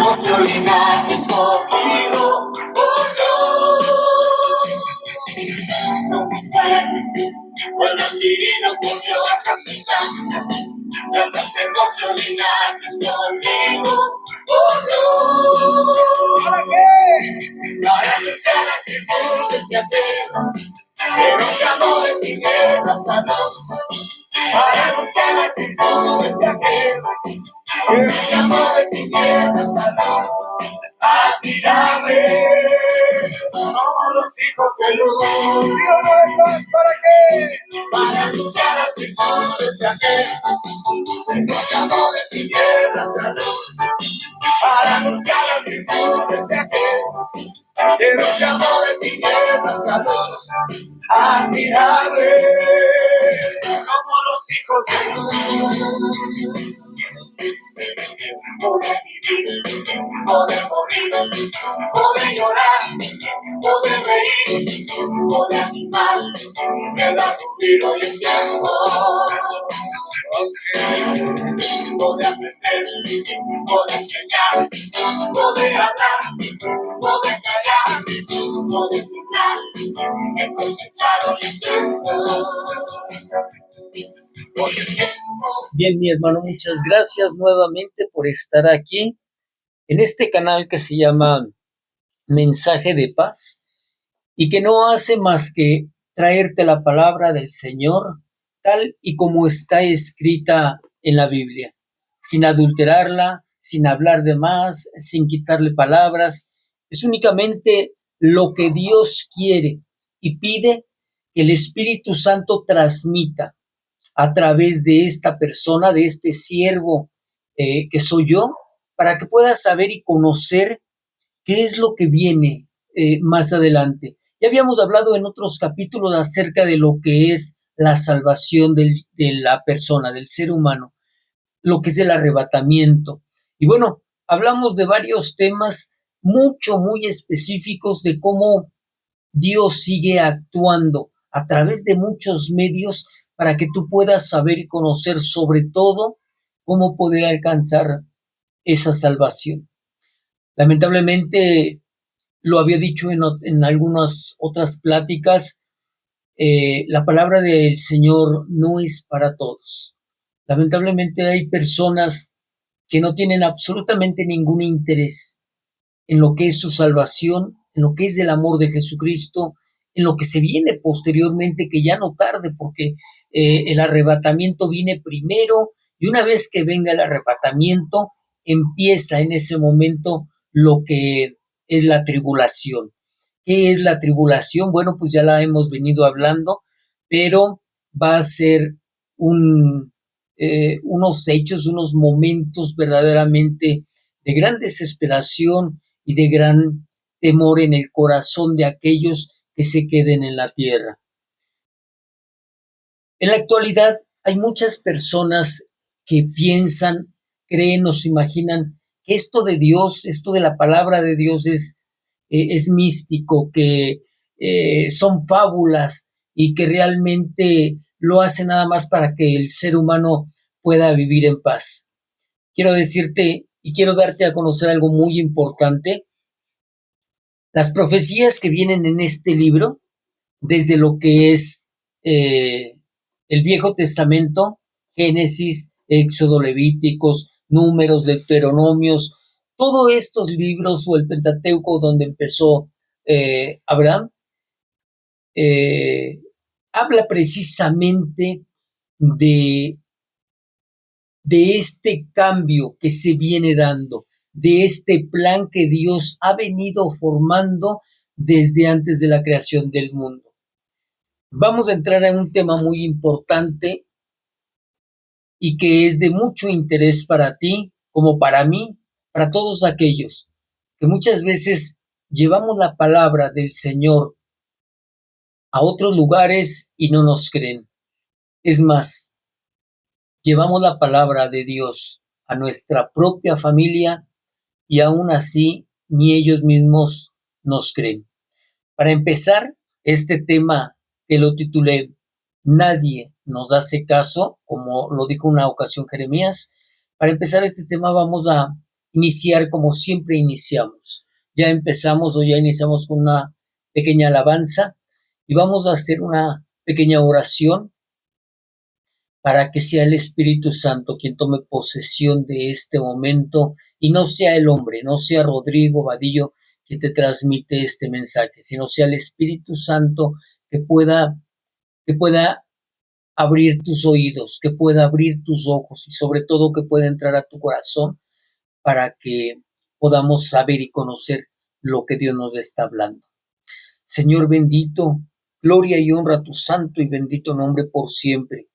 sacerdocio, linaje escogido por Dios. Somos pueblo adquirido por Dios, casi santo, el sacerdocio, linaje escogido por Dios. ¿Para qué? Para anunciar las virtudes de aquel que nos llamó de tinieblas a luz. Para anunciar las virtudes de aquel que nos llamó de tinieblas a luz. Admirable, somos los hijos de luz. Y una vez más, ¿para qué? Para anunciar las virtudes de aquel que nos llamó de tinieblas a luz. Para anunciar las virtudes de aquel que nos llamó de tinieblas a luz. Admirable, somos los hijos de luz. Poder vivir, poder morir, poder llorar, poder reír, poder animar, quedar contigo y es tiempo. Poder aprender, poder enseñar, poder hablar, poder callar, poder sembrar, el cosechado y es tiempo. Bien, mi hermano, muchas gracias nuevamente por estar aquí en este canal que se llama Mensaje de Paz y que no hace más que traerte la palabra del Señor tal y como está escrita en la Biblia, sin adulterarla, sin hablar de más, sin quitarle palabras. Es únicamente lo que Dios quiere y pide que el Espíritu Santo transmita a través de esta persona, de este siervo que soy yo, para que puedas saber y conocer qué es lo que viene más adelante. Ya habíamos hablado en otros capítulos acerca de lo que es la salvación de la persona, del ser humano, lo que es el arrebatamiento. Y bueno, hablamos de varios temas muy específicos de cómo Dios sigue actuando a través de muchos medios para que tú puedas saber y conocer sobre todo cómo poder alcanzar esa salvación. Lamentablemente, lo había dicho en algunas otras pláticas, la palabra del Señor no es para todos. Lamentablemente hay personas que no tienen absolutamente ningún interés en lo que es su salvación, en lo que es el amor de Jesucristo, en lo que se viene posteriormente, que ya no tarde, porque el arrebatamiento viene primero, y una vez que venga el arrebatamiento, empieza en ese momento lo que es la tribulación. ¿Qué es la tribulación? Bueno, pues ya la hemos venido hablando, pero va a ser unos hechos, unos momentos verdaderamente de gran desesperación y de gran temor en el corazón de aquellos que se queden en la tierra. En la actualidad hay muchas personas que piensan, creen o se imaginan que esto de Dios, esto de la palabra de Dios es místico, que son fábulas y que realmente lo hace nada más para que el ser humano pueda vivir en paz. Quiero decirte y quiero darte a conocer algo muy importante. Las profecías que vienen en este libro, desde lo que es el Viejo Testamento, Génesis, Éxodo, Levíticos, Números, Deuteronomios, todos estos libros o el Pentateuco donde empezó Abraham, habla precisamente de este cambio que se viene dando, de este plan que Dios ha venido formando desde antes de la creación del mundo. Vamos a entrar en un tema muy importante y que es de mucho interés para ti, como para mí, para todos aquellos que muchas veces llevamos la palabra del Señor a otros lugares y no nos creen. Es más, llevamos la palabra de Dios a nuestra propia familia y aún así ni ellos mismos nos creen. Para empezar, este tema que lo titulé Nadie nos hace caso, como lo dijo una ocasión Jeremías. Para empezar este tema vamos a iniciar como siempre iniciamos. Ya empezamos o ya iniciamos con una pequeña alabanza y vamos a hacer una pequeña oración para que sea el Espíritu Santo quien tome posesión de este momento y no sea el hombre, no sea Rodrigo Vadillo quien te transmite este mensaje, sino sea el Espíritu Santo que pueda abrir tus oídos, que pueda abrir tus ojos y sobre todo que pueda entrar a tu corazón para que podamos saber y conocer lo que Dios nos está hablando. Señor bendito, gloria y honra a tu santo y bendito nombre por siempre.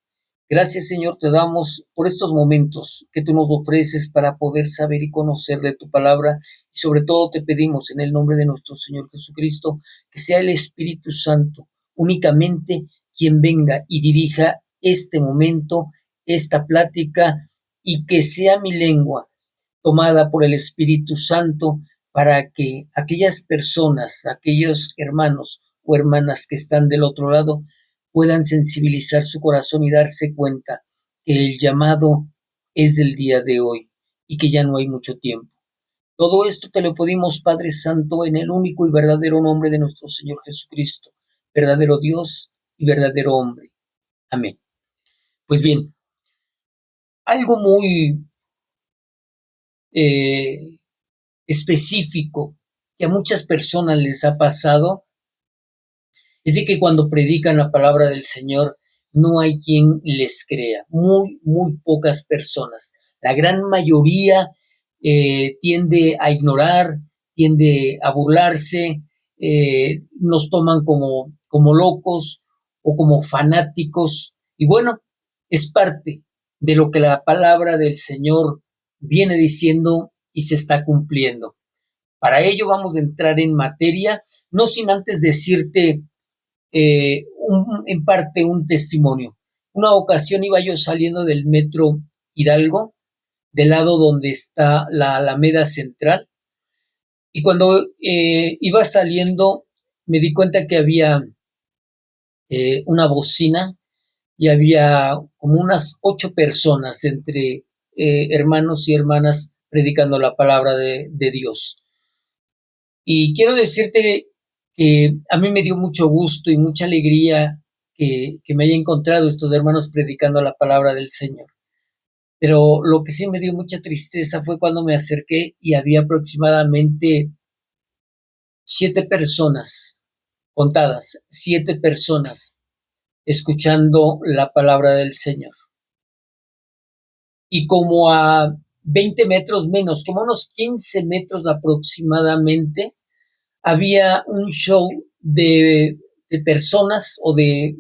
Gracias, Señor, te damos por estos momentos que tú nos ofreces para poder saber y conocer de tu palabra y sobre todo te pedimos en el nombre de nuestro Señor Jesucristo que sea el Espíritu Santo únicamente quien venga y dirija este momento, esta plática y que sea mi lengua tomada por el Espíritu Santo para que aquellas personas, aquellos hermanos o hermanas que están del otro lado puedan sensibilizar su corazón y darse cuenta que el llamado es del día de hoy y que ya no hay mucho tiempo. Todo esto te lo pedimos, Padre Santo, en el único y verdadero nombre de nuestro Señor Jesucristo, verdadero Dios y verdadero hombre. Amén. Pues bien, algo muy específico que a muchas personas les ha pasado es de que cuando predican la palabra del Señor no hay quien les crea, muy pocas personas. La gran mayoría tiende a ignorar, tiende a burlarse, nos toman como locos o como fanáticos. Y bueno, es parte de lo que la palabra del Señor viene diciendo y se está cumpliendo. Para ello vamos a entrar en materia, no sin antes decirte en parte un testimonio. Una ocasión iba yo saliendo del metro Hidalgo, del lado donde está la Alameda Central, y cuando iba saliendo me di cuenta que había una bocina y había como unas 8 personas entre hermanos y hermanas predicando la palabra de Dios. Y quiero decirte que a mí me dio mucho gusto y mucha alegría que me haya encontrado estos hermanos predicando la palabra del Señor. Pero lo que sí me dio mucha tristeza fue cuando me acerqué y había aproximadamente 7 personas, contadas, 7 personas escuchando la palabra del Señor. Y como a 20 metros menos, como unos 15 metros aproximadamente, había un show de personas o de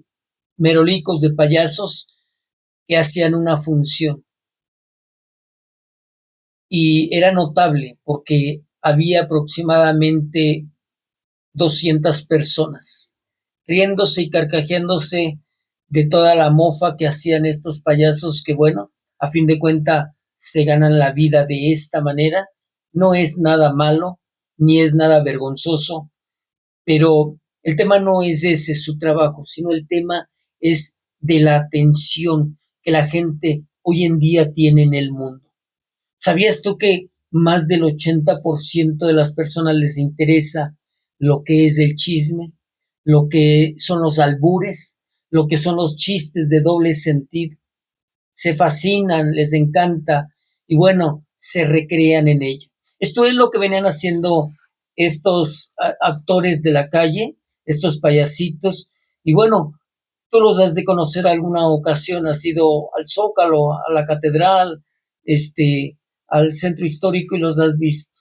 merolicos, de payasos que hacían una función. Y era notable porque había aproximadamente 200 personas riéndose y carcajeándose de toda la mofa que hacían estos payasos que, bueno, a fin de cuentas se ganan la vida de esta manera. No es nada malo, ni es nada vergonzoso, pero el tema no es ese su trabajo, sino el tema es de la atención que la gente hoy en día tiene en el mundo. ¿Sabías tú que más del 80% de las personas les interesa lo que es el chisme, lo que son los albures, lo que son los chistes de doble sentido? Se fascinan, les encanta y bueno, se recrean en ello. Esto es lo que venían haciendo estos actores de la calle, estos payasitos, y bueno, tú los has de conocer alguna ocasión, has ido al Zócalo, a la catedral, al centro histórico y los has visto.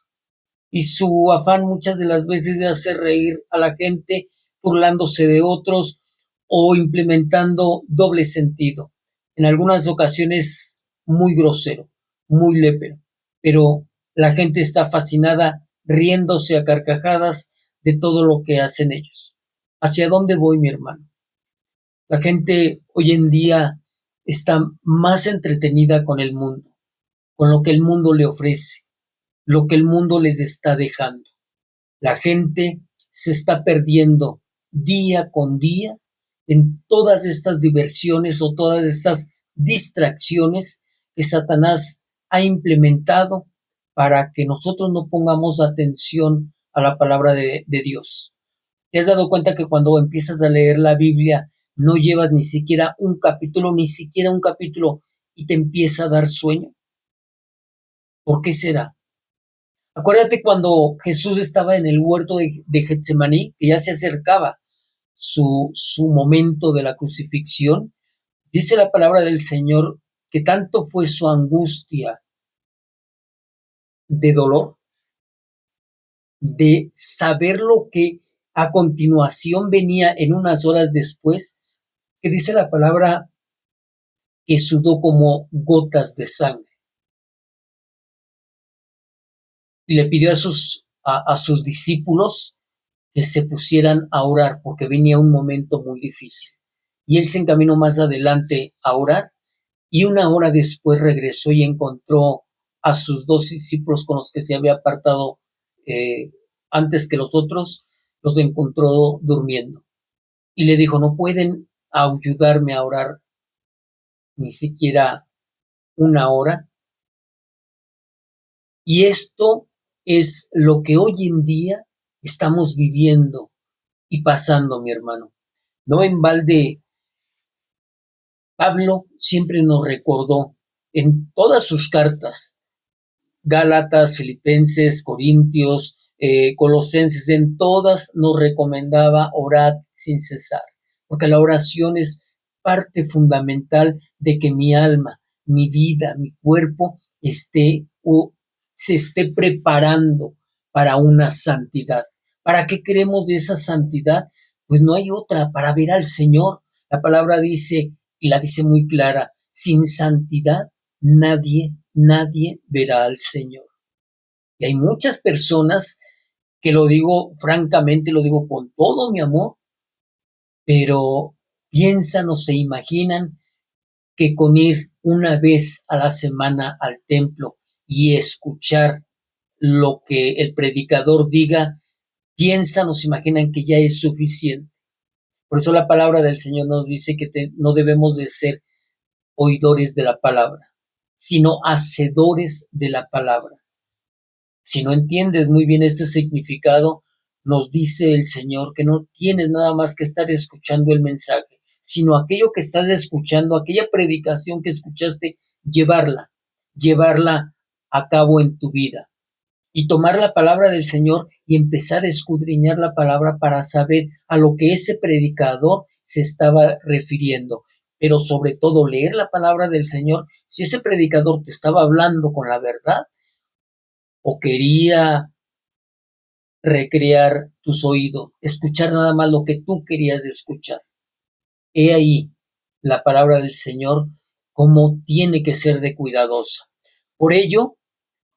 Y su afán muchas de las veces de hacer reír a la gente, burlándose de otros o implementando doble sentido. En algunas ocasiones muy grosero, muy lépero, pero la gente está fascinada riéndose a carcajadas de todo lo que hacen ellos. ¿Hacia dónde voy, mi hermano? La gente hoy en día está más entretenida con el mundo, con lo que el mundo le ofrece, lo que el mundo les está dejando. La gente se está perdiendo día con día en todas estas diversiones o todas estas distracciones que Satanás ha implementado para que nosotros no pongamos atención a la palabra de Dios. ¿Te has dado cuenta que cuando empiezas a leer la Biblia no llevas ni siquiera un capítulo, y te empieza a dar sueño? ¿Por qué será? Acuérdate cuando Jesús estaba en el huerto de Getsemaní, que ya se acercaba su momento de la crucifixión. Dice la palabra del Señor que tanto fue su angustia de dolor, de saber lo que a continuación venía en unas horas después, que dice la palabra que sudó como gotas de sangre. Y le pidió a sus discípulos que se pusieran a orar porque venía un momento muy difícil. Y él se encaminó más adelante a orar y una hora después regresó y encontró a sus 2 discípulos con los que se había apartado antes que los otros, los encontró durmiendo. Y le dijo, no pueden ayudarme a orar ni siquiera una hora. Y esto es lo que hoy en día estamos viviendo y pasando, mi hermano. No en balde, Pablo siempre nos recordó en todas sus cartas, Gálatas, Filipenses, Corintios, Colosenses, en todas nos recomendaba orar sin cesar, porque la oración es parte fundamental de que mi alma, mi vida, mi cuerpo se esté preparando para una santidad. ¿Para qué queremos de esa santidad? Pues no hay otra, para ver al Señor. La palabra dice, y la dice muy clara, sin santidad nadie verá al Señor. Y hay muchas personas que lo digo francamente, lo digo con todo mi amor, pero piensan o se imaginan que con ir una vez a la semana al templo y escuchar lo que el predicador diga, piensan o se imaginan que ya es suficiente. Por eso la palabra del Señor nos dice que no debemos de ser oidores de la palabra, sino hacedores de la palabra. Si no entiendes muy bien este significado, nos dice el Señor que no tienes nada más que estar escuchando el mensaje, sino aquello que estás escuchando, aquella predicación que escuchaste, llevarla a cabo en tu vida. Y tomar la palabra del Señor y empezar a escudriñar la palabra para saber a lo que ese predicador se estaba refiriendo. Pero sobre todo leer la palabra del Señor, si ese predicador te estaba hablando con la verdad o quería recrear tus oídos, escuchar nada más lo que tú querías escuchar. He ahí la palabra del Señor como tiene que ser de cuidadosa. Por ello,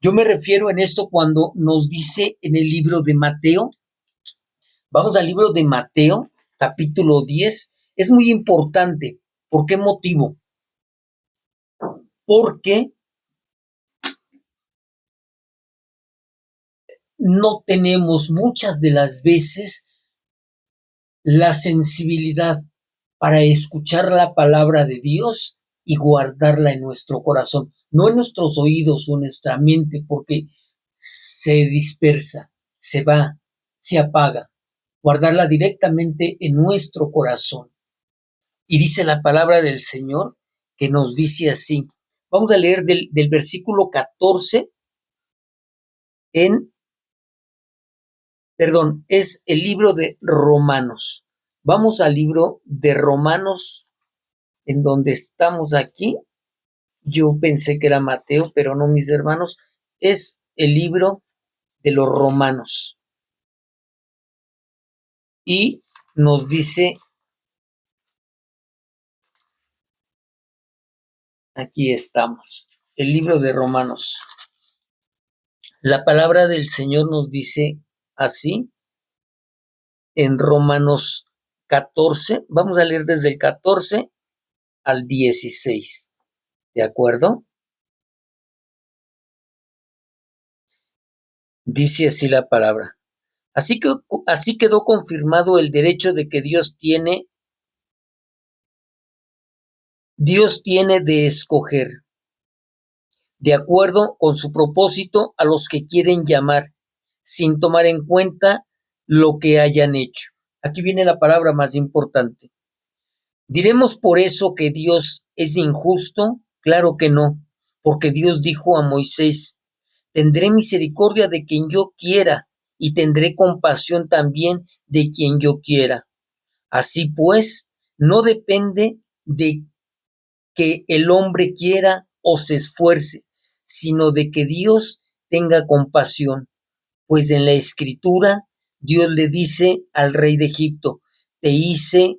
yo me refiero en esto cuando nos dice en el libro de Mateo, vamos al libro de Mateo, capítulo 10, es muy importante. ¿Por qué motivo? Porque no tenemos muchas de las veces la sensibilidad para escuchar la palabra de Dios y guardarla en nuestro corazón, no en nuestros oídos o en nuestra mente, porque se dispersa, se va, se apaga. Guardarla directamente en nuestro corazón. Y dice la palabra del Señor que nos dice así. Vamos a leer del versículo 14 es el libro de Romanos. Vamos al libro de Romanos, en donde estamos aquí. Yo pensé que era Mateo, pero no, mis hermanos, es el libro de los Romanos. Y nos dice, aquí estamos, el libro de Romanos. La palabra del Señor nos dice así, en Romanos 14, vamos a leer desde el 14 al 16, ¿de acuerdo? Dice así la palabra. Así quedó confirmado el derecho de que Dios tiene de escoger de acuerdo con su propósito a los que quieren llamar, sin tomar en cuenta lo que hayan hecho. Aquí viene la palabra más importante. ¿Diremos por eso que Dios es injusto? Claro que no, porque Dios dijo a Moisés, tendré misericordia de quien yo quiera y tendré compasión también de quien yo quiera. Así pues, no depende de que el hombre quiera o se esfuerce, sino de que Dios tenga compasión. Pues en la Escritura, Dios le dice al rey de Egipto, te hice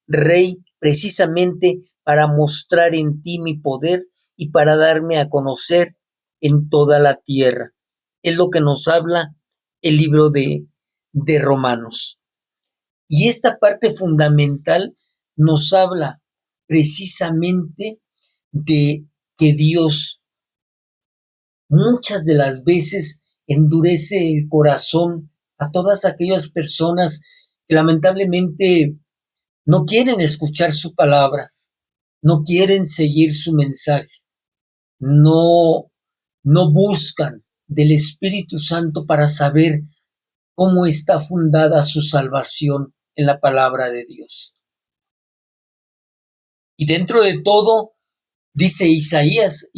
rey precisamente para mostrar en ti mi poder y para darme a conocer en toda la tierra. Es lo que nos habla el libro de Romanos. Y esta parte fundamental nos habla precisamente de que Dios muchas de las veces endurece el corazón a todas aquellas personas que lamentablemente no quieren escuchar su palabra, no quieren seguir su mensaje, no buscan del Espíritu Santo para saber cómo está fundada su salvación en la palabra de Dios. Y dentro de todo, dice Isaías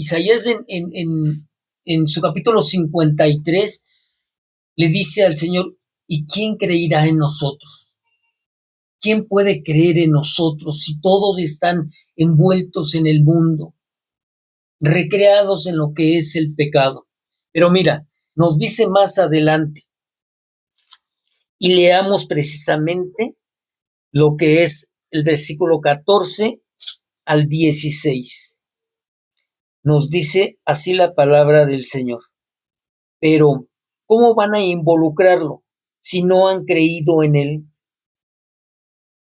en su capítulo 53, le dice al Señor, ¿y quién creerá en nosotros? ¿Quién puede creer en nosotros si todos están envueltos en el mundo, recreados en lo que es el pecado? Pero mira, nos dice más adelante, y leamos precisamente lo que es el versículo 14 al 16. Nos dice así la palabra del Señor. Pero, ¿cómo van a involucrarlo si no han creído en Él?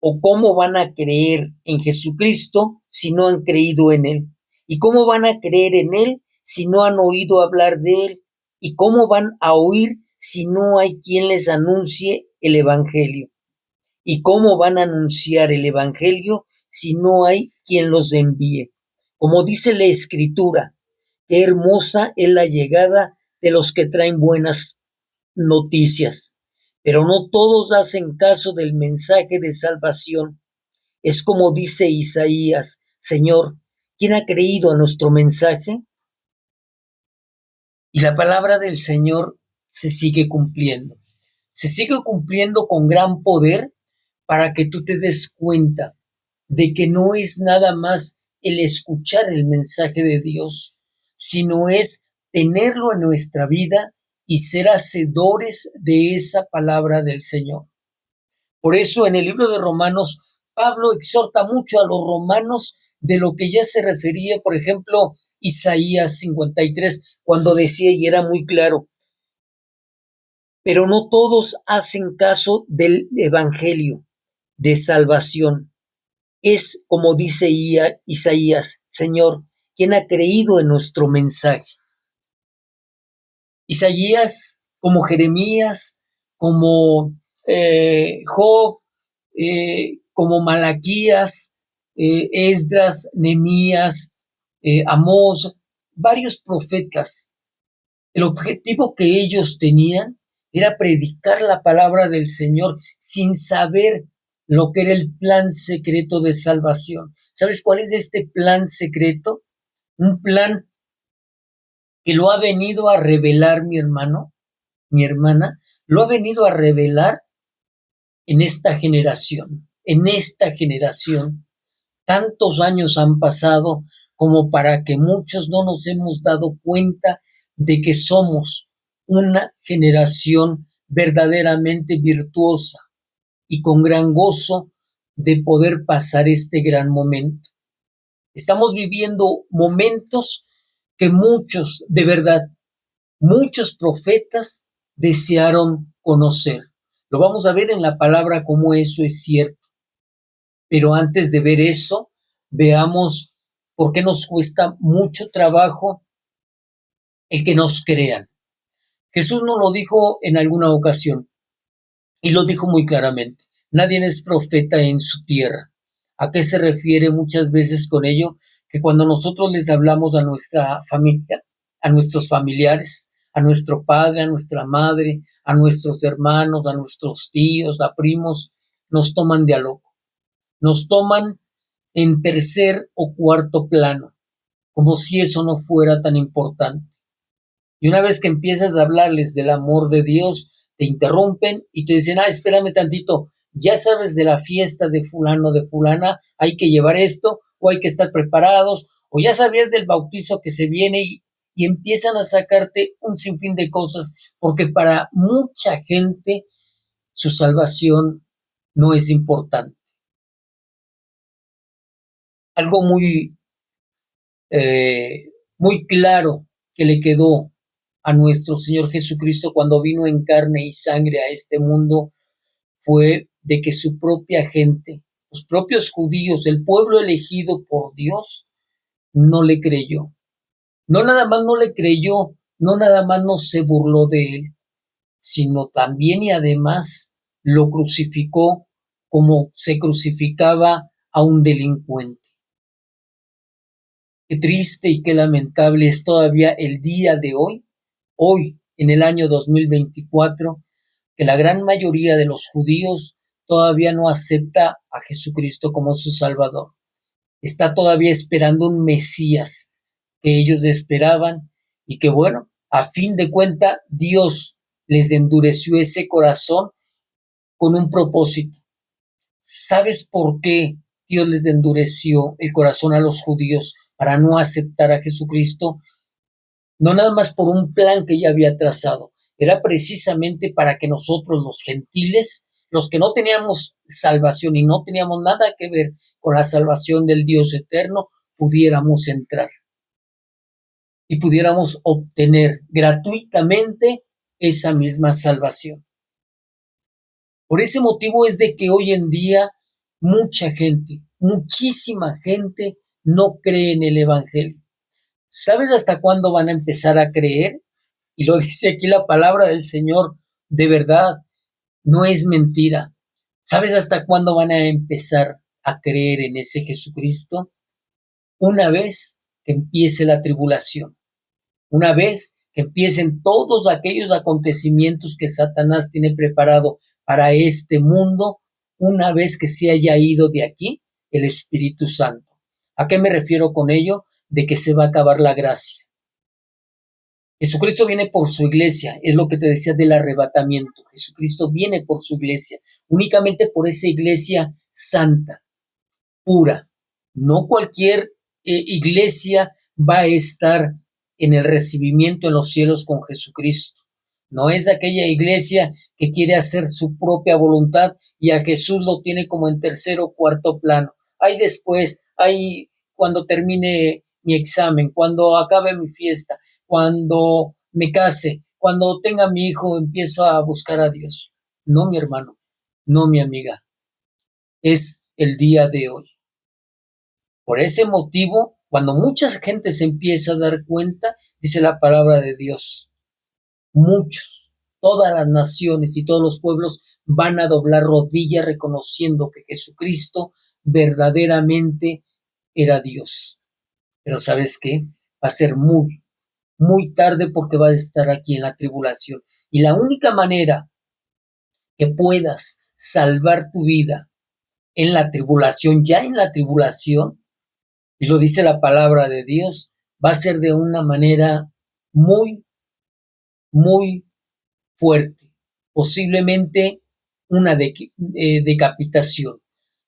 ¿O cómo van a creer en Jesucristo si no han creído en Él? ¿Y cómo van a creer en Él si no han oído hablar de Él? ¿Y cómo van a oír si no hay quien les anuncie el Evangelio? ¿Y cómo van a anunciar el Evangelio si no hay quien los envíe? Como dice la Escritura, qué hermosa es la llegada de los que traen buenas noticias, pero no todos hacen caso del mensaje de salvación. Es como dice Isaías, Señor, ¿quién ha creído a nuestro mensaje? Y la palabra del Señor se sigue cumpliendo. Se sigue cumpliendo con gran poder para que tú te des cuenta de que no es nada más el escuchar el mensaje de Dios, sino es tenerlo en nuestra vida y ser hacedores de esa palabra del Señor. Por eso en el libro de Romanos, Pablo exhorta mucho a los romanos de lo que ya se refería, por ejemplo, Isaías 53, cuando decía, y era muy claro, pero no todos hacen caso del evangelio de salvación. Es como dice Isaías, Señor, ¿quién ha creído en nuestro mensaje? Isaías, como Jeremías, como Job, como Malaquías, Esdras, Nehemías, Amós, varios profetas. El objetivo que ellos tenían era predicar la palabra del Señor sin saber lo que era el plan secreto de salvación. ¿Sabes cuál es este plan secreto? Un plan que lo ha venido a revelar mi hermano, mi hermana, lo ha venido a revelar en esta generación. En esta generación, tantos años han pasado como para que muchos no nos hemos dado cuenta de que somos una generación verdaderamente virtuosa y con gran gozo de poder pasar este gran momento. Estamos viviendo momentos que muchos, de verdad, muchos profetas desearon conocer. Lo vamos a ver en la palabra cómo eso es cierto. Pero antes de ver eso, veamos por qué nos cuesta mucho trabajo el que nos crean. Jesús nos lo dijo en alguna ocasión y lo dijo muy claramente. Nadie es profeta en su tierra. ¿A qué se refiere muchas veces con ello? Que cuando nosotros les hablamos a nuestra familia, a nuestros familiares, a nuestro padre, a nuestra madre, a nuestros hermanos, a nuestros tíos, a primos, nos toman de a loco, nos toman en tercer o cuarto plano, como si eso no fuera tan importante. Y una vez que empiezas a hablarles del amor de Dios, te interrumpen y te dicen, espérame tantito, ya sabes de la fiesta de fulano, de fulana, hay que llevar esto, o hay que estar preparados, o ya sabías del bautizo que se viene y empiezan a sacarte un sinfín de cosas, porque para mucha gente su salvación no es importante. Algo muy claro que le quedó a nuestro Señor Jesucristo cuando vino en carne y sangre a este mundo fue de que su propia gente, los propios judíos, el pueblo elegido por Dios, no le creyó. No nada más no le creyó, no nada más no se burló de él, sino también y además lo crucificó como se crucificaba a un delincuente. Qué triste y qué lamentable es todavía el día de hoy en el año 2024, que la gran mayoría de los judíos todavía no acepta a Jesucristo como su Salvador. Está todavía esperando un Mesías que ellos esperaban y que bueno, a fin de cuentas, Dios les endureció ese corazón con un propósito. ¿Sabes por qué Dios les endureció el corazón a los judíos para no aceptar a Jesucristo? No nada más por un plan que ya había trazado, era precisamente para que nosotros los gentiles, los que no teníamos salvación y no teníamos nada que ver con la salvación del Dios eterno, pudiéramos entrar y pudiéramos obtener gratuitamente esa misma salvación. Por ese motivo es de que hoy en día mucha gente, muchísima gente no cree en el Evangelio. ¿Sabes hasta cuándo van a empezar a creer? Y lo dice aquí la palabra del Señor, de verdad, no es mentira. ¿Sabes hasta cuándo van a empezar a creer en ese Jesucristo? Una vez que empiece la tribulación, una vez que empiecen todos aquellos acontecimientos que Satanás tiene preparado para este mundo, una vez que se haya ido de aquí el Espíritu Santo. ¿A qué me refiero con ello? De que se va a acabar la gracia. Jesucristo viene por su iglesia, es lo que te decía del arrebatamiento. Jesucristo viene por su iglesia, únicamente por esa iglesia santa, pura. No cualquier iglesia va a estar en el recibimiento en los cielos con Jesucristo. No es aquella iglesia que quiere hacer su propia voluntad y a Jesús lo tiene como en tercer o cuarto plano. Ahí después, ahí cuando termine mi examen, cuando acabe mi fiesta, cuando me case, cuando tenga mi hijo, empiezo a buscar a Dios. No, mi hermano, no, mi amiga. Es el día de hoy. Por ese motivo, cuando mucha gente se empieza a dar cuenta, dice la palabra de Dios, muchos, todas las naciones y todos los pueblos van a doblar rodillas reconociendo que Jesucristo verdaderamente era Dios. Pero ¿sabes qué? Va a ser muy tarde porque va a estar aquí en la tribulación. Y la única manera que puedas salvar tu vida en la tribulación, ya en la tribulación, y lo dice la palabra de Dios, va a ser de una manera muy fuerte, posiblemente una decapitación.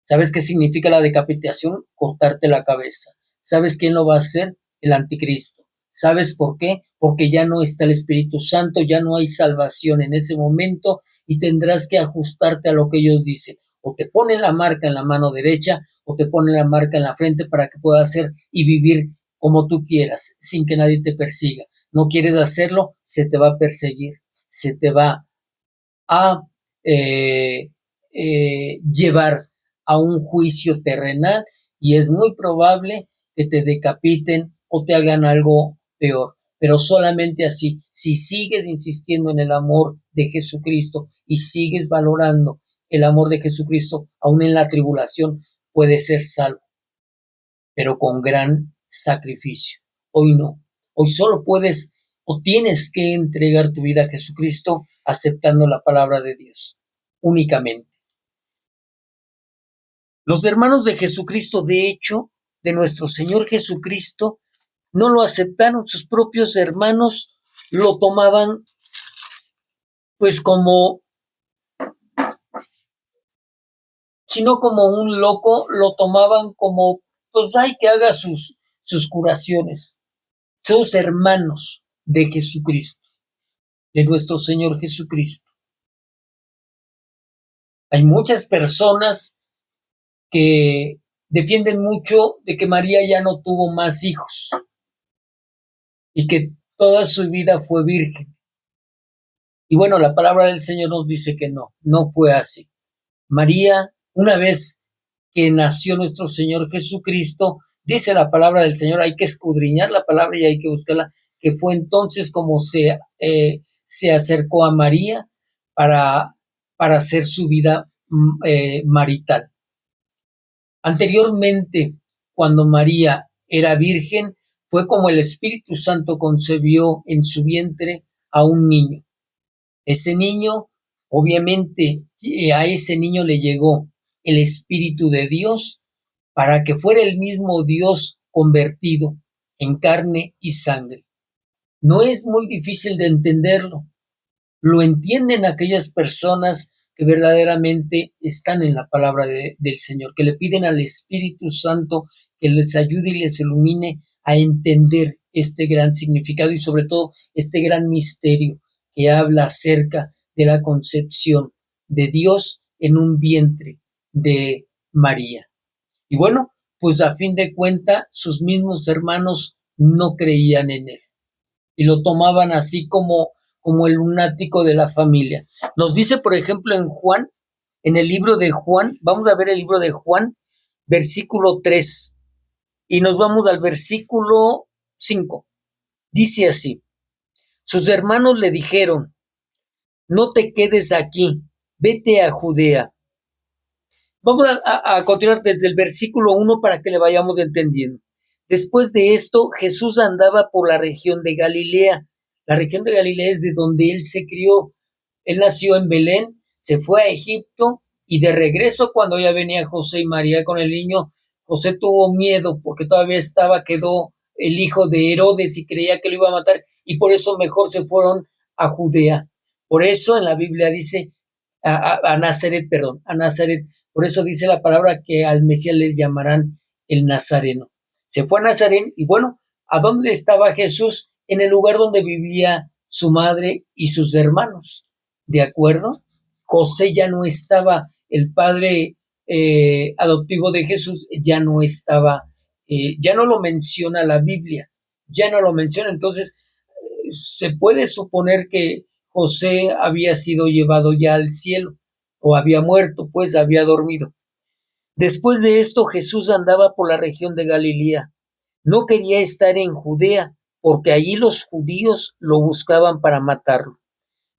¿Sabes qué significa la decapitación? Cortarte la cabeza. ¿Sabes quién lo va a hacer? El anticristo. ¿Sabes por qué? Porque ya no está el Espíritu Santo, ya no hay salvación en ese momento y tendrás que ajustarte a lo que ellos dicen. O te ponen la marca en la mano derecha o te ponen la marca en la frente para que puedas hacer y vivir como tú quieras, sin que nadie te persiga. No quieres hacerlo, se te va a perseguir, se te va a llevar a un juicio terrenal y es muy probable que te decapiten o te hagan algo peor. Pero solamente así, si sigues insistiendo en el amor de Jesucristo y sigues valorando el amor de Jesucristo, aún en la tribulación, puedes ser salvo, pero con gran sacrificio. Hoy no. Hoy solo puedes o tienes que entregar tu vida a Jesucristo aceptando la palabra de Dios, únicamente. Los hermanos de Jesucristo, de hecho, de nuestro Señor Jesucristo, no lo aceptaron. Sus propios hermanos lo tomaban pues como, sino como un loco, lo tomaban como, pues hay que haga sus curaciones. Somos hermanos de Jesucristo, de nuestro Señor Jesucristo. Hay muchas personas que defienden mucho de que María ya no tuvo más hijos y que toda su vida fue virgen. Y bueno, la palabra del Señor nos dice que no fue así. María, una vez que nació nuestro Señor Jesucristo, dice la palabra del Señor, hay que escudriñar la palabra y hay que buscarla, que fue entonces como se acercó a María para hacer su vida marital. Anteriormente, cuando María era virgen, fue como el Espíritu Santo concebió en su vientre a un niño. Ese niño, obviamente, a ese niño le llegó el Espíritu de Dios para que fuera el mismo Dios convertido en carne y sangre. No es muy difícil de entenderlo. Lo entienden aquellas personas que verdaderamente están en la palabra del Señor, que le piden al Espíritu Santo que les ayude y les ilumine a entender este gran significado y sobre todo este gran misterio que habla acerca de la concepción de Dios en un vientre de María. Y bueno, pues a fin de cuentas sus mismos hermanos no creían en él y lo tomaban así como el lunático de la familia. Nos dice, por ejemplo, en Juan, en el libro de Juan, vamos a ver el libro de Juan, versículo 3, y nos vamos al versículo 5. Dice así: sus hermanos le dijeron, no te quedes aquí, vete a Judea. Vamos a continuar desde el versículo 1 para que le vayamos entendiendo. Después de esto, Jesús andaba por la región de Galilea. La región de Galilea es de donde él se crió. Él nació en Belén, se fue a Egipto y de regreso cuando ya venía José y María con el niño, José tuvo miedo porque todavía quedó el hijo de Herodes y creía que lo iba a matar y por eso mejor se fueron a Judea. Por eso en la Biblia dice a Nazaret. Por eso dice la palabra que al Mesías le llamarán el Nazareno. Se fue a Nazaret y bueno, ¿a dónde estaba Jesús? En el lugar donde vivía su madre y sus hermanos. ¿De acuerdo? José ya no estaba, el padre adoptivo de Jesús ya no estaba, ya no lo menciona la Biblia, ya no lo menciona. Entonces, se puede suponer que José había sido llevado ya al cielo o había muerto, pues había dormido. Después de esto, Jesús andaba por la región de Galilea. No quería estar en Judea, porque allí los judíos lo buscaban para matarlo.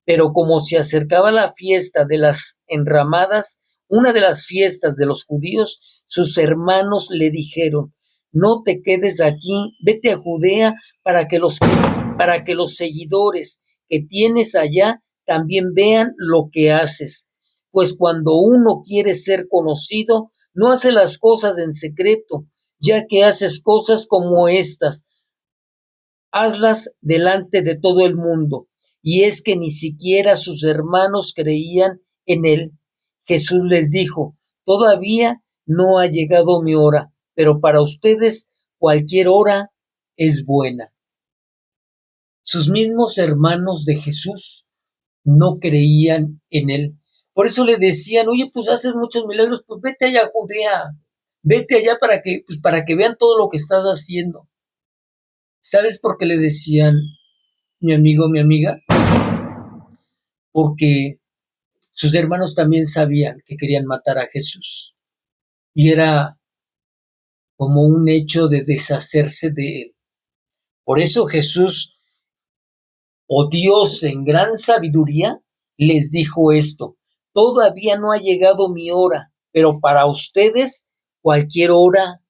Pero como se acercaba la fiesta de las enramadas, una de las fiestas de los judíos, sus hermanos le dijeron, no te quedes aquí, vete a Judea para que los seguidores que tienes allá también vean lo que haces. Pues cuando uno quiere ser conocido, no hace las cosas en secreto, ya que haces cosas como estas, hazlas delante de todo el mundo. Y es que ni siquiera sus hermanos creían en él. Jesús les dijo, todavía no ha llegado mi hora, pero para ustedes cualquier hora es buena. Sus mismos hermanos de Jesús no creían en él. Por eso le decían, oye, pues haces muchos milagros, pues vete allá a Judea, vete allá para que vean todo lo que estás haciendo. ¿Sabes por qué le decían, mi amigo, mi amiga? Porque sus hermanos también sabían que querían matar a Jesús. Y era como un hecho de deshacerse de él. Por eso Jesús, o Dios en gran sabiduría, les dijo esto, todavía no ha llegado mi hora, pero para ustedes cualquier hora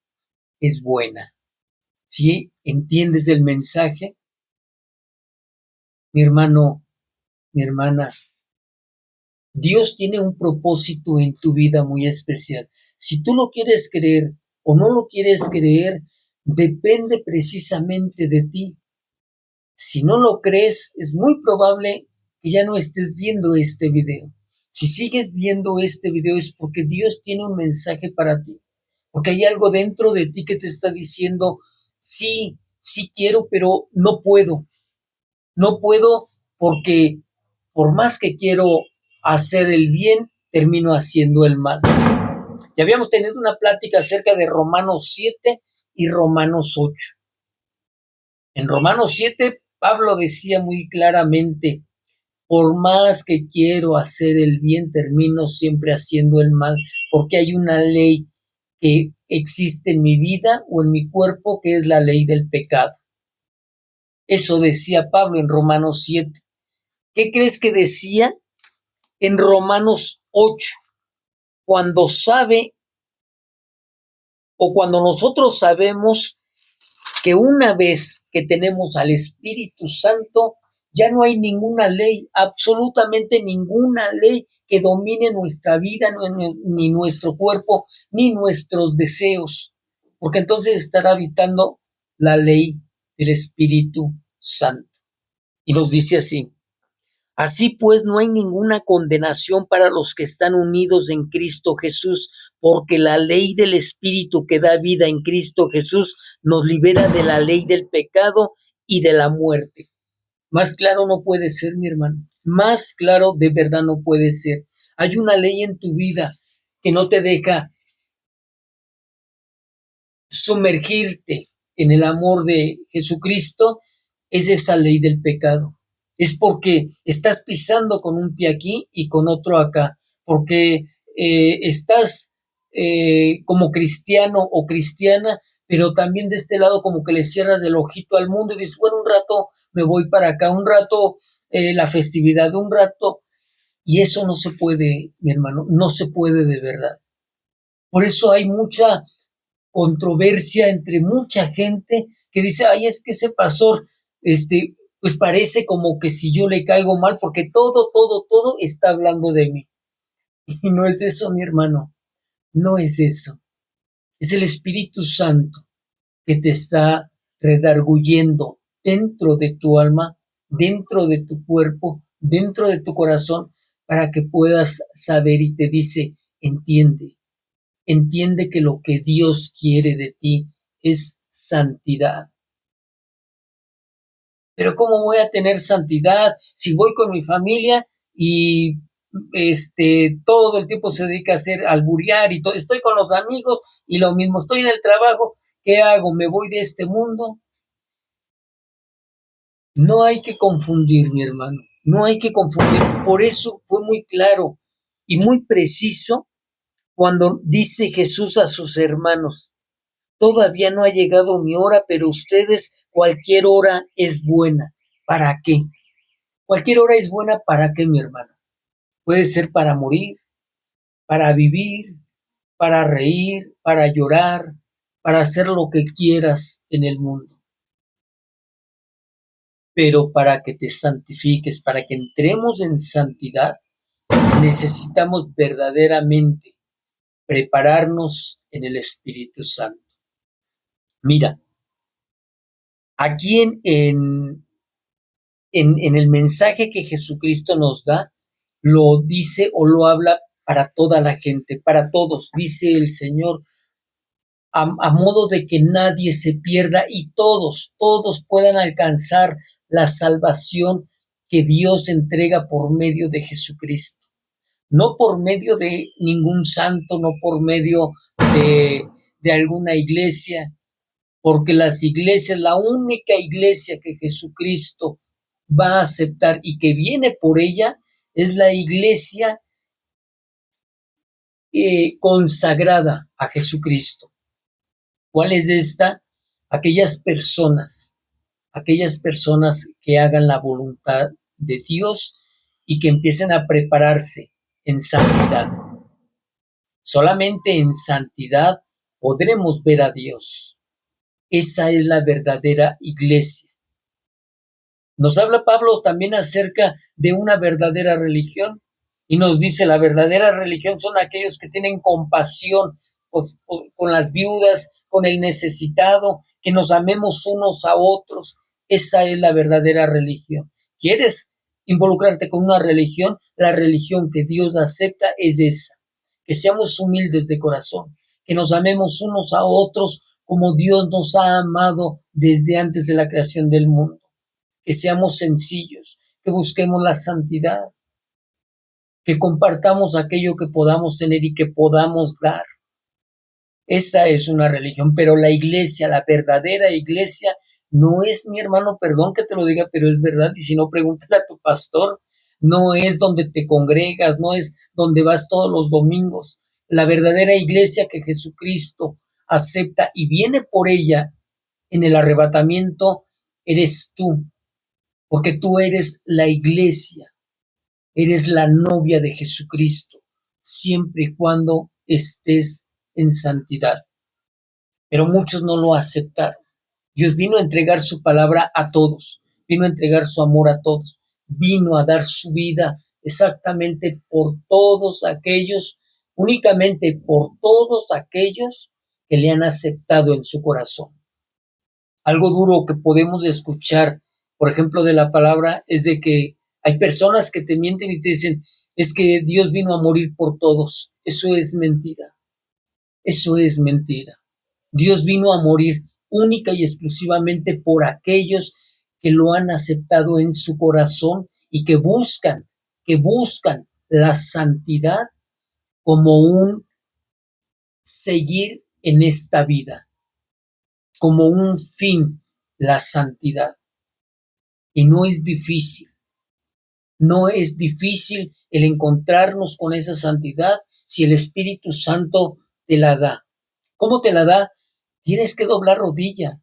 es buena. ¿Sí? ¿Entiendes el mensaje? Mi hermano, mi hermana, Dios tiene un propósito en tu vida muy especial. Si tú lo quieres creer o no lo quieres creer, depende precisamente de ti. Si no lo crees, es muy probable que ya no estés viendo este video. Si sigues viendo este video es porque Dios tiene un mensaje para ti, porque hay algo dentro de ti que te está diciendo, sí, sí quiero, pero no puedo. No puedo porque por más que quiero hacer el bien, termino haciendo el mal. Ya habíamos tenido una plática acerca de Romanos 7 y Romanos 8. En Romanos 7, Pablo decía muy claramente, por más que quiero hacer el bien, termino siempre haciendo el mal, porque hay una ley que existe en mi vida o en mi cuerpo, que es la ley del pecado. Eso decía Pablo en Romanos 7. ¿Qué crees que decía en Romanos 8? Cuando sabe o cuando nosotros sabemos que una vez que tenemos al Espíritu Santo, ya no hay ninguna ley, absolutamente ninguna ley que domine nuestra vida, ni nuestro cuerpo, ni nuestros deseos, porque entonces estará habitando la ley del Espíritu Santo. Y nos dice así: así pues, no hay ninguna condenación para los que están unidos en Cristo Jesús, porque la ley del Espíritu que da vida en Cristo Jesús nos libera de la ley del pecado y de la muerte. Más claro no puede ser, mi hermano. Más claro de verdad no puede ser. Hay una ley en tu vida que no te deja sumergirte en el amor de Jesucristo, es esa ley del pecado. Es porque estás pisando con un pie aquí y con otro acá, porque estás como cristiano o cristiana, pero también de este lado como que le cierras el ojito al mundo y dices, bueno, un rato me voy para acá, un rato la festividad, un rato, y eso no se puede, mi hermano, no se puede de verdad. Por eso hay mucha controversia entre mucha gente que dice, ay, es que ese pastor, pues parece como que si yo le caigo mal, porque todo está hablando de mí. Y no es eso, mi hermano, no es eso. Es el Espíritu Santo que te está redarguyendo dentro de tu alma, dentro de tu cuerpo, dentro de tu corazón, para que puedas saber y te dice, entiende, entiende que lo que Dios quiere de ti es santidad. Pero ¿cómo voy a tener santidad si voy con mi familia y todo el tiempo se dedica a hacer alburear y todo? Estoy con los amigos y lo mismo, estoy en el trabajo, ¿qué hago? ¿Me voy de este mundo? No hay que confundir, mi hermano, no hay que confundir. Por eso fue muy claro y muy preciso cuando dice Jesús a sus hermanos, todavía no ha llegado mi hora, pero ustedes cualquier hora es buena. ¿Para qué? Cualquier hora es buena, ¿para qué, mi hermano? Puede ser para morir, para vivir, para reír, para llorar, para hacer lo que quieras en el mundo. Pero para que te santifiques, para que entremos en santidad, necesitamos verdaderamente prepararnos en el Espíritu Santo. Mira, aquí en el mensaje que Jesucristo nos da, lo dice o lo habla para toda la gente, para todos, dice el Señor, a modo de que nadie se pierda y todos puedan alcanzar la salvación que Dios entrega por medio de Jesucristo. No por medio de ningún santo, no por medio de alguna iglesia, porque las iglesias, la única iglesia que Jesucristo va a aceptar y que viene por ella, es la iglesia consagrada a Jesucristo. ¿Cuál es esta? Aquellas personas que hagan la voluntad de Dios y que empiecen a prepararse en santidad. Solamente en santidad podremos ver a Dios. Esa es la verdadera iglesia. Nos habla Pablo también acerca de una verdadera religión y nos dice la verdadera religión son aquellos que tienen compasión con las viudas, con el necesitado, que nos amemos unos a otros. Esa es la verdadera religión. ¿Quieres involucrarte con una religión? La religión que Dios acepta es esa. Que seamos humildes de corazón, que nos amemos unos a otros como Dios nos ha amado desde antes de la creación del mundo. Que seamos sencillos, que busquemos la santidad, que compartamos aquello que podamos tener y que podamos dar. Esa es una religión, pero la iglesia, la verdadera iglesia, no es, mi hermano, perdón que te lo diga, pero es verdad, y si no, pregúntale a tu pastor, no es donde te congregas, no es donde vas todos los domingos. La verdadera iglesia que Jesucristo acepta y viene por ella en el arrebatamiento, eres tú, porque tú eres la iglesia, eres la novia de Jesucristo, siempre y cuando estés en santidad. Pero muchos no lo aceptaron. Dios vino a entregar su palabra a todos, vino a entregar su amor a todos, vino a dar su vida exactamente por todos aquellos, únicamente por todos aquellos que le han aceptado en su corazón. Algo duro que podemos escuchar, por ejemplo, de la palabra es de que hay personas que te mienten y te dicen, es que Dios vino a morir por todos. Eso es mentira. Eso es mentira. Dios vino a morir única y exclusivamente por aquellos que lo han aceptado en su corazón y que buscan la santidad como un seguir en esta vida, como un fin, la santidad. Y no es difícil, no es difícil el encontrarnos con esa santidad si el Espíritu Santo te la da. ¿Cómo te la da? Tienes que doblar rodilla,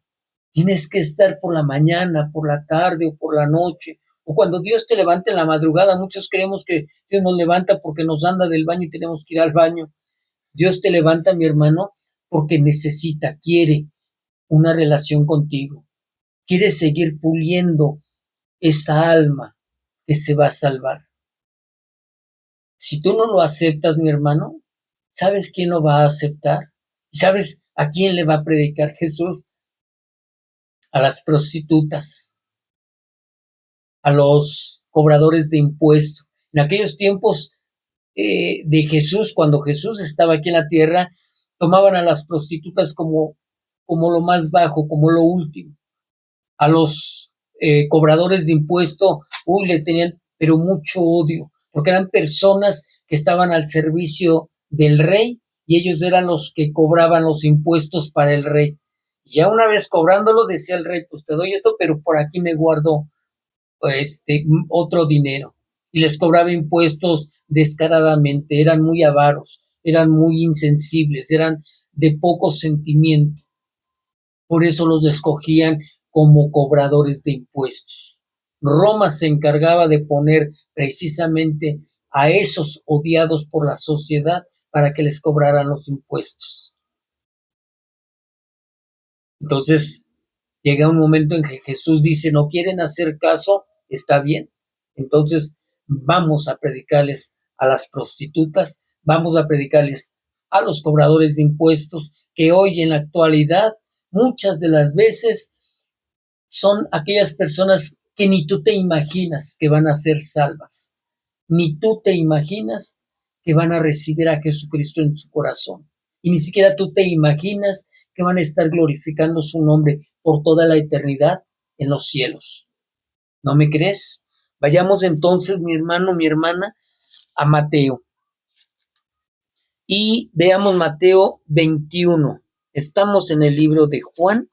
tienes que estar por la mañana, por la tarde o por la noche, o cuando Dios te levante en la madrugada. Muchos creemos que Dios nos levanta porque nos anda del baño y tenemos que ir al baño. Dios te levanta, mi hermano, porque necesita, quiere una relación contigo, quiere seguir puliendo esa alma que se va a salvar. Si tú no lo aceptas, mi hermano, ¿sabes quién lo va a aceptar? ¿Sabes a quién le va a predicar Jesús? A las prostitutas, a los cobradores de impuestos. En aquellos tiempos de Jesús, cuando Jesús estaba aquí en la tierra, tomaban a las prostitutas como lo más bajo, como lo último. A los cobradores de impuestos, le tenían, pero mucho odio, porque eran personas que estaban al servicio del rey y ellos eran los que cobraban los impuestos para el rey. Y ya una vez cobrándolo, decía el rey, pues te doy esto, pero por aquí me guardo otro dinero. Y les cobraba impuestos descaradamente, eran muy avaros, eran muy insensibles, eran de poco sentimiento. Por eso los escogían como cobradores de impuestos. Roma se encargaba de poner precisamente a esos odiados por la sociedad para que les cobraran los impuestos. Entonces, llega un momento en que Jesús dice, no quieren hacer caso, está bien. Entonces, vamos a predicarles a las prostitutas, vamos a predicarles a los cobradores de impuestos, que hoy en la actualidad, muchas de las veces, son aquellas personas que ni tú te imaginas que van a ser salvas, ni tú te imaginas que van a recibir a Jesucristo en su corazón, y ni siquiera tú te imaginas que van a estar glorificando su nombre por toda la eternidad en los cielos. ¿No me crees? Vayamos entonces, mi hermano, mi hermana, a Mateo. Y veamos Mateo 21. Estamos en el libro de Juan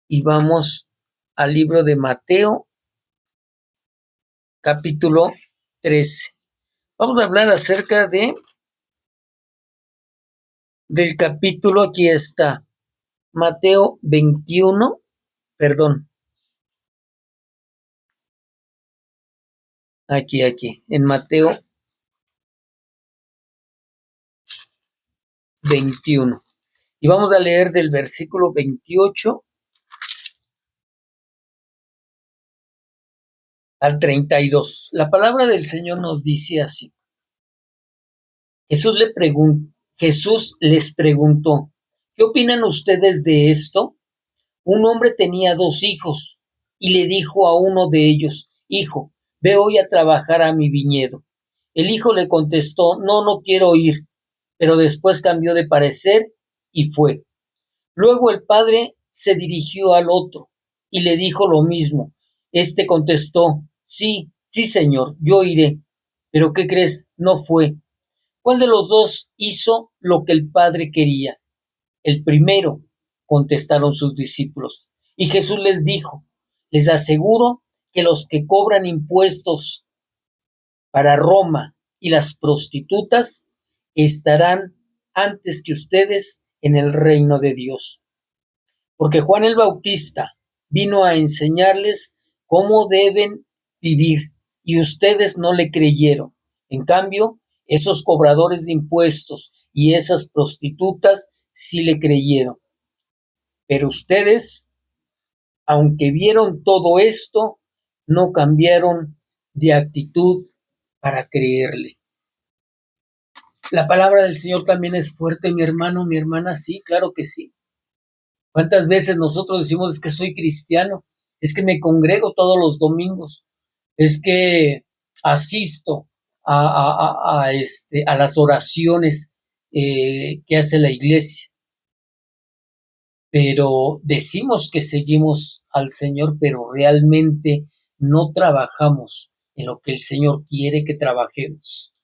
y vamos al libro de Mateo, capítulo 13. Vamos a hablar acerca del capítulo, aquí está, Mateo 21, perdón, aquí, en Mateo 21. Y vamos a leer del versículo 28 al 32. La palabra del Señor nos dice así. Jesús les preguntó, ¿qué opinan ustedes de esto? Un hombre tenía 2 hijos y le dijo a uno de ellos, hijo, ve hoy a trabajar a mi viñedo. El hijo le contestó, no quiero ir, pero después cambió de parecer y fue. Luego el padre se dirigió al otro y le dijo lo mismo. Este contestó, sí, señor, yo iré. ¿Pero qué crees? No fue. ¿Cuál de los dos hizo lo que el padre quería? El primero, contestaron sus discípulos. Y Jesús les dijo, les aseguro que los que cobran impuestos para Roma y las prostitutas estarán antes que ustedes en el reino de Dios. Porque Juan el Bautista vino a enseñarles cómo deben vivir y ustedes no le creyeron. En cambio, esos cobradores de impuestos y esas prostitutas sí le creyeron. Pero ustedes, aunque vieron todo esto, no cambiaron de actitud para creerle. La palabra del Señor también es fuerte, mi hermano, mi hermana, sí, claro que sí. ¿Cuántas veces nosotros decimos es que soy cristiano? Es que me congrego todos los domingos, es que asisto a las oraciones que hace la iglesia. Pero decimos que seguimos al Señor, pero realmente no trabajamos en lo que el Señor quiere que trabajemos.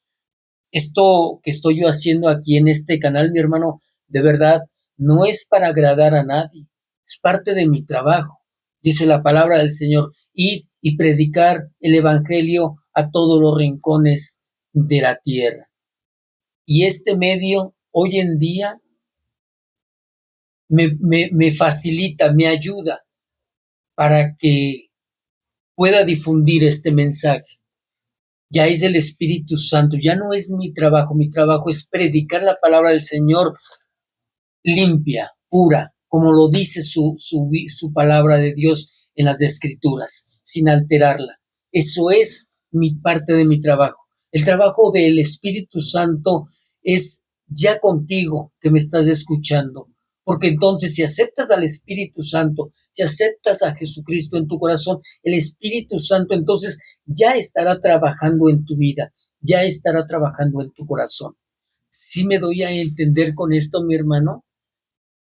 Esto que estoy yo haciendo aquí en este canal, mi hermano, de verdad, no es para agradar a nadie, es parte de mi trabajo. Dice la palabra del Señor, id y predicar el evangelio a todos los rincones de la tierra. Y este medio, hoy en día, me facilita, me ayuda para que pueda difundir este mensaje. Ya es del Espíritu Santo, ya no es mi trabajo es predicar la palabra del Señor limpia, pura, como lo dice su palabra de Dios en las Escrituras, sin alterarla. Eso es mi parte de mi trabajo. El trabajo del Espíritu Santo es ya contigo que me estás escuchando, porque entonces si aceptas al Espíritu Santo, si aceptas a Jesucristo en tu corazón, el Espíritu Santo entonces ya estará trabajando en tu vida, ya estará trabajando en tu corazón. ¿Sí me doy a entender con esto, mi hermano?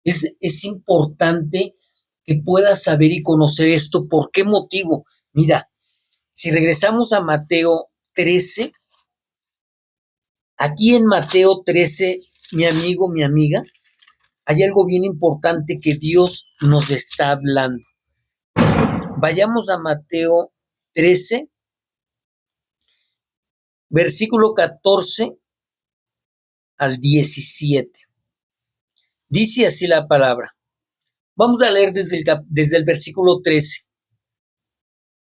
Es importante que puedas saber y conocer esto. ¿Por qué motivo? Mira, si regresamos a Mateo 13, aquí en Mateo 13, mi amigo, mi amiga, hay algo bien importante que Dios nos está hablando. Vayamos a Mateo 13, versículo 14 al 17. Dice así la palabra. Vamos a leer desde el versículo 13.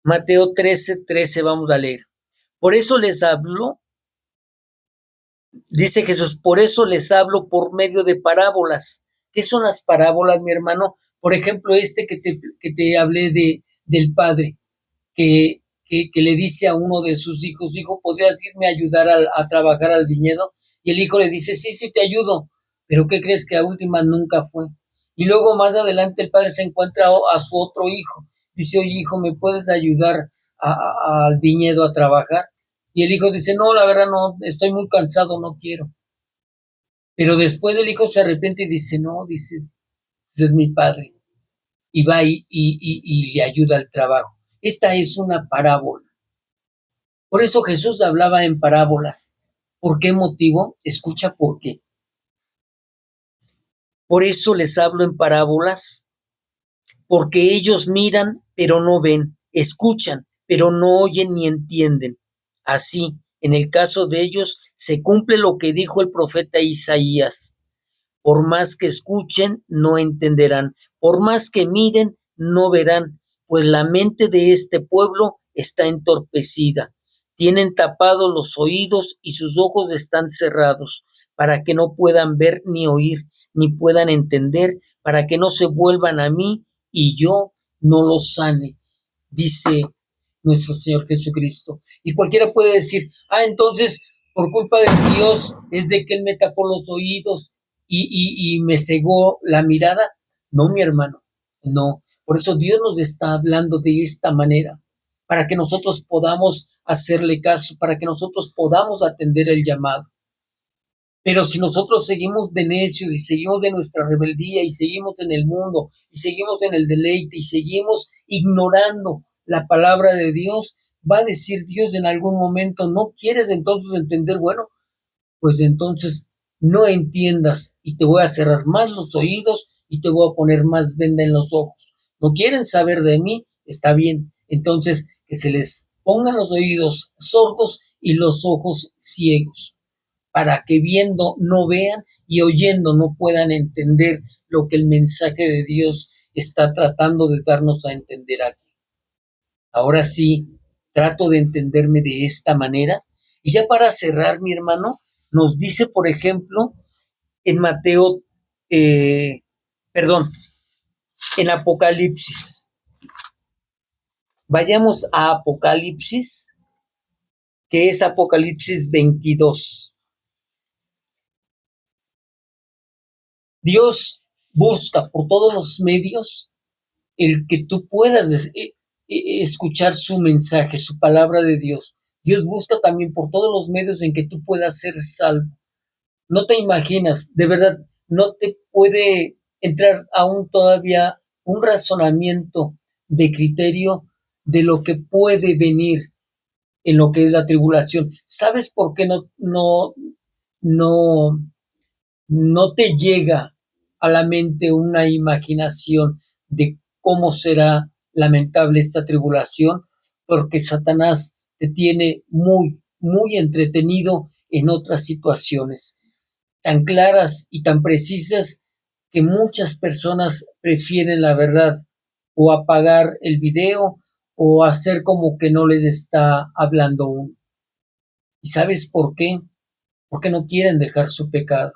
Mateo 13, vamos a leer. Por eso les hablo, dice Jesús, por eso les hablo por medio de parábolas. ¿Qué son las parábolas, mi hermano? Por ejemplo, que te hablé del padre, que le dice a uno de sus hijos, hijo, ¿podrías irme a ayudar a trabajar al viñedo? Y el hijo le dice, sí, te ayudo. Pero ¿qué crees? Que a última nunca fue. Y luego más adelante el padre se encuentra a su otro hijo. Dice, oye, hijo, ¿me puedes ayudar al viñedo a trabajar? Y el hijo dice, no, la verdad no, estoy muy cansado, no quiero. Pero después el hijo se arrepiente y dice, no, dice, es mi padre. Y va y le ayuda al trabajo. Esta es una parábola. Por eso Jesús hablaba en parábolas. ¿Por qué motivo? Escucha por qué. Por eso les hablo en parábolas, porque ellos miran, pero no ven, escuchan, pero no oyen ni entienden. Así, en el caso de ellos, se cumple lo que dijo el profeta Isaías. Por más que escuchen, no entenderán. Por más que miren, no verán, pues la mente de este pueblo está entorpecida. Tienen tapados los oídos y sus ojos están cerrados, para que no puedan ver ni oír, ni puedan entender, para que no se vuelvan a mí y yo no los sane. Dice nuestro Señor Jesucristo. Y cualquiera puede decir, entonces, por culpa de Dios es de que Él me tapó los oídos y me cegó la mirada. No, mi hermano, no. Por eso Dios nos está hablando de esta manera, para que nosotros podamos hacerle caso, para que nosotros podamos atender el llamado. Pero si nosotros seguimos de necios y seguimos de nuestra rebeldía y seguimos en el mundo y seguimos en el deleite y seguimos ignorando la palabra de Dios, va a decir Dios en algún momento, ¿no quieres entonces entender? Bueno, pues entonces no entiendas y te voy a cerrar más los oídos y te voy a poner más venda en los ojos. ¿No quieren saber de mí? Está bien. Entonces que se les pongan los oídos sordos y los ojos ciegos, para que viendo no vean y oyendo no puedan entender lo que el mensaje de Dios está tratando de darnos a entender aquí. Ahora sí, trato de entenderme de esta manera. Y ya para cerrar, mi hermano, nos dice, por ejemplo, en Mateo, perdón, en Apocalipsis. Vayamos a Apocalipsis, que es Apocalipsis 22. Dios busca por todos los medios el que tú puedas escuchar su mensaje, su palabra de Dios. Dios busca también por todos los medios en que tú puedas ser salvo. No te imaginas, de verdad, no te puede entrar aún todavía un razonamiento de criterio de lo que puede venir en lo que es la tribulación. ¿Sabes por qué no te llega a la mente una imaginación de cómo será lamentable esta tribulación? Porque Satanás te tiene muy, muy entretenido en otras situaciones tan claras y tan precisas que muchas personas prefieren, la verdad, o apagar el video o hacer como que no les está hablando uno. ¿Y sabes por qué? Porque no quieren dejar su pecado.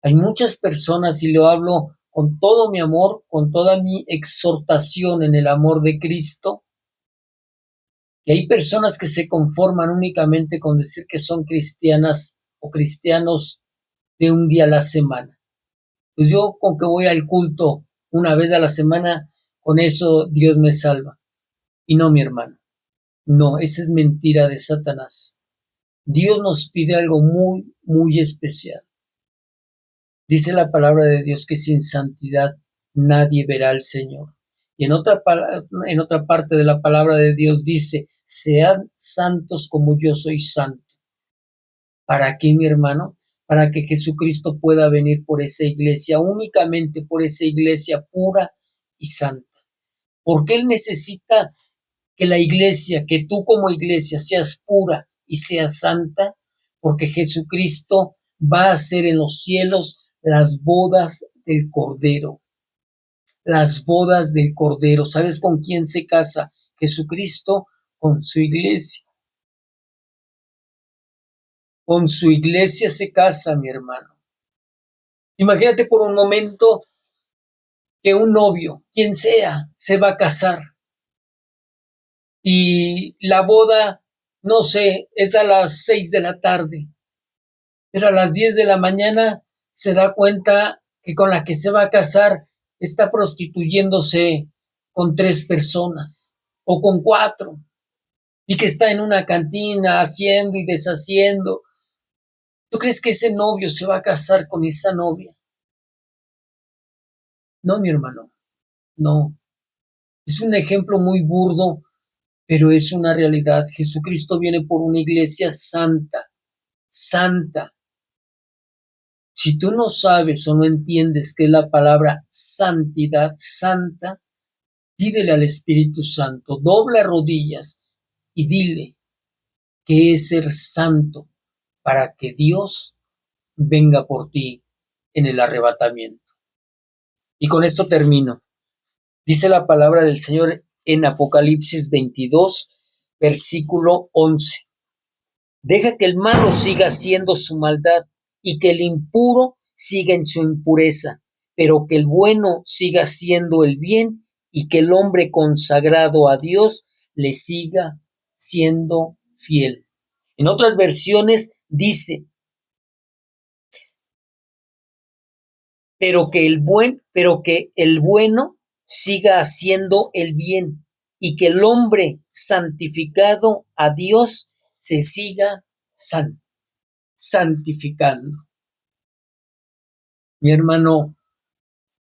Hay muchas personas, y lo hablo con todo mi amor, con toda mi exhortación en el amor de Cristo, que hay personas que se conforman únicamente con decir que son cristianas o cristianos de un día a la semana. Pues yo con que voy al culto una vez a la semana, con eso Dios me salva. Y no, mi hermano, no, esa es mentira de Satanás. Dios nos pide algo muy, muy especial. Dice la palabra de Dios que sin santidad nadie verá al Señor. Y en otra parte de la palabra de Dios dice, sean santos como yo soy santo. ¿Para qué, mi hermano? Para que Jesucristo pueda venir por esa iglesia, únicamente por esa iglesia pura y santa. Porque Él necesita que la iglesia, que tú como iglesia seas pura y seas santa, porque Jesucristo va a hacer en los cielos las bodas del Cordero. Las bodas del Cordero. ¿Sabes con quién se casa Jesucristo? Con su iglesia. Con su iglesia se casa, mi hermano. Imagínate por un momento que un novio, quien sea, se va a casar y la boda, no sé, es a las 6 de la tarde, pero a las 10 de la mañana se da cuenta que con la que se va a casar está prostituyéndose con 3 personas o con 4 y que está en una cantina haciendo y deshaciendo. ¿Tú crees que ese novio se va a casar con esa novia? No, mi hermano, no. Es un ejemplo muy burdo, pero es una realidad. Jesucristo viene por una iglesia santa, santa. Si tú no sabes o no entiendes qué es la palabra santidad, santa, pídele al Espíritu Santo, dobla rodillas y dile qué es ser santo para que Dios venga por ti en el arrebatamiento. Y con esto termino. Dice la palabra del Señor en Apocalipsis 22, versículo 11. Deja que el malo siga haciendo su maldad y que el impuro siga en su impureza, pero que el bueno siga haciendo el bien y que el hombre consagrado a Dios le siga siendo fiel. En otras versiones dice, pero que el bueno siga haciendo el bien y que el hombre santificado a Dios se siga santificando. Mi hermano,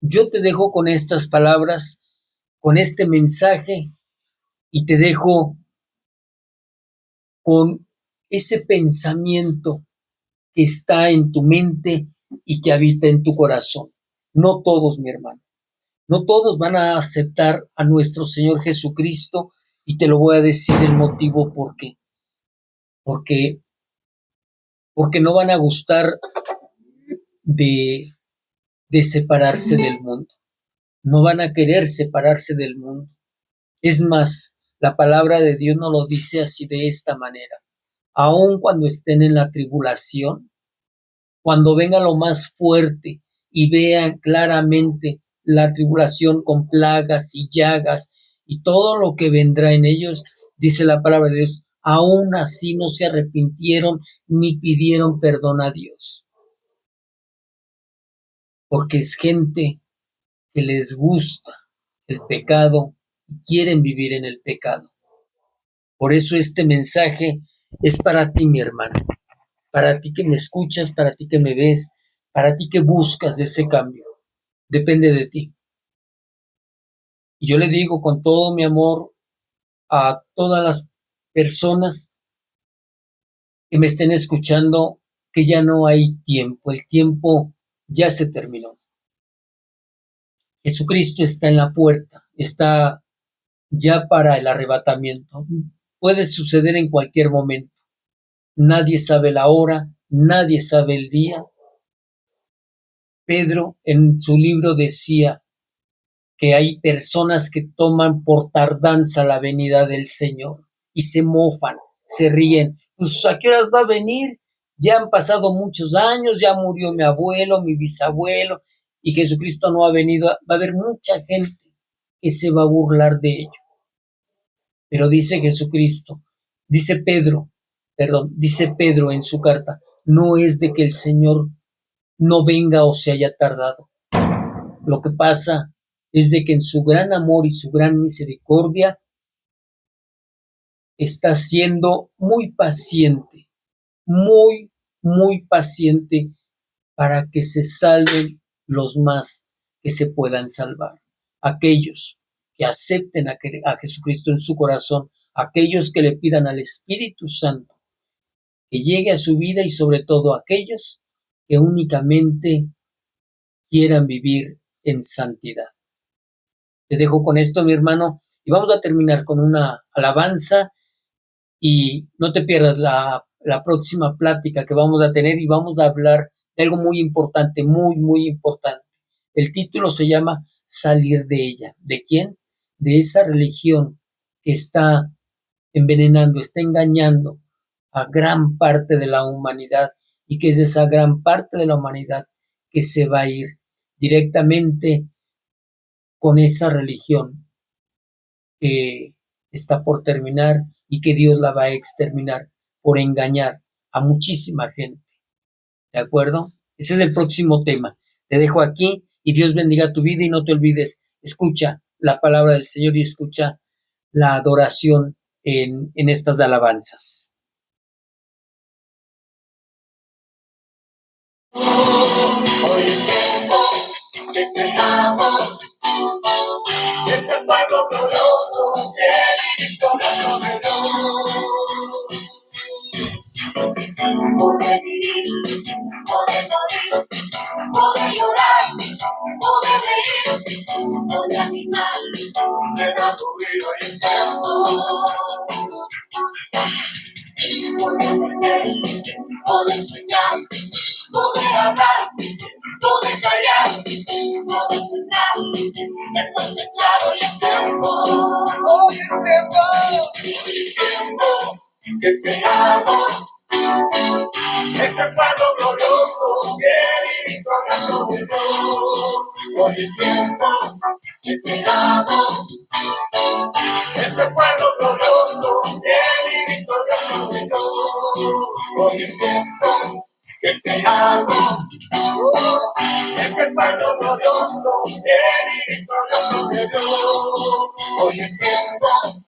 yo te dejo con estas palabras, con este mensaje, y te dejo con ese pensamiento que está en tu mente y que habita en tu corazón. No todos, mi hermano, no todos van a aceptar a nuestro Señor Jesucristo, y te lo voy a decir el motivo por qué. Porque no van a gustar de separarse del mundo. No van a querer separarse del mundo. Es más, la palabra de Dios nos lo dice así, de esta manera. Aun cuando estén en la tribulación, cuando venga lo más fuerte y vean claramente la tribulación con plagas y llagas y todo lo que vendrá en ellos, dice la palabra de Dios, aún así no se arrepintieron ni pidieron perdón a Dios. Porque es gente que les gusta el pecado y quieren vivir en el pecado. Por eso este mensaje es para ti, mi hermano, para ti que me escuchas, para ti que me ves, para ti que buscas ese cambio. Depende de ti. Y yo le digo con todo mi amor a todas las personas que me estén escuchando que ya no hay tiempo, el tiempo ya se terminó. Jesucristo está en la puerta, está ya para el arrebatamiento. Puede suceder en cualquier momento. Nadie sabe la hora, nadie sabe el día. Pedro en su libro decía que hay personas que toman por tardanza la venida del Señor y se mofan, se ríen. Pues, ¿a qué horas va a venir? Ya han pasado muchos años, ya murió mi abuelo, mi bisabuelo, y Jesucristo no ha venido. Va a haber mucha gente que se va a burlar de ello. Pero dice Jesucristo, dice Pedro en su carta, no es de que el Señor no venga o se haya tardado. Lo que pasa es de que en su gran amor y su gran misericordia está siendo muy paciente, muy, muy paciente para que se salven los más que se puedan salvar. Aquellos que acepten a Jesucristo en su corazón, aquellos que le pidan al Espíritu Santo que llegue a su vida, y sobre todo aquellos que únicamente quieran vivir en santidad. Te dejo con esto, mi hermano, y vamos a terminar con una alabanza, y no te pierdas la próxima plática que vamos a tener, y vamos a hablar de algo muy importante, muy, muy importante. El título se llama Salir de ella. ¿De quién? De esa religión que está envenenando, está engañando a gran parte de la humanidad, y que es esa gran parte de la humanidad que se va a ir directamente con esa religión que está por terminar y que Dios la va a exterminar por engañar a muchísima gente. ¿De acuerdo? Ese es el próximo tema. Te dejo aquí y Dios bendiga tu vida, y no te olvides, escucha la palabra del Señor y escucha la adoración en estas alabanzas. Hoy es tiempo que seamos ese pueblo glorioso, el corazón de Dios. Poder vivir, poder morir, poder llorar, poder reír, poder animar, poder aburrir. Hoy es tiempo. Poder tener, poder soñar, poder hablar, poder callar, poder soñar, de cosechar. Hoy es tiempo. Hoy es tiempo. Hoy es tiempo que seamos ese pueblo glorioso, fiel y victorioso de Dios. Hoy es tiempo que seamos ese pueblo glorioso, fiel y victorioso de Dios. Hoy es tiempo que seamos ese pueblo glorioso, fiel y victorioso de Dios. Hoy es tiempo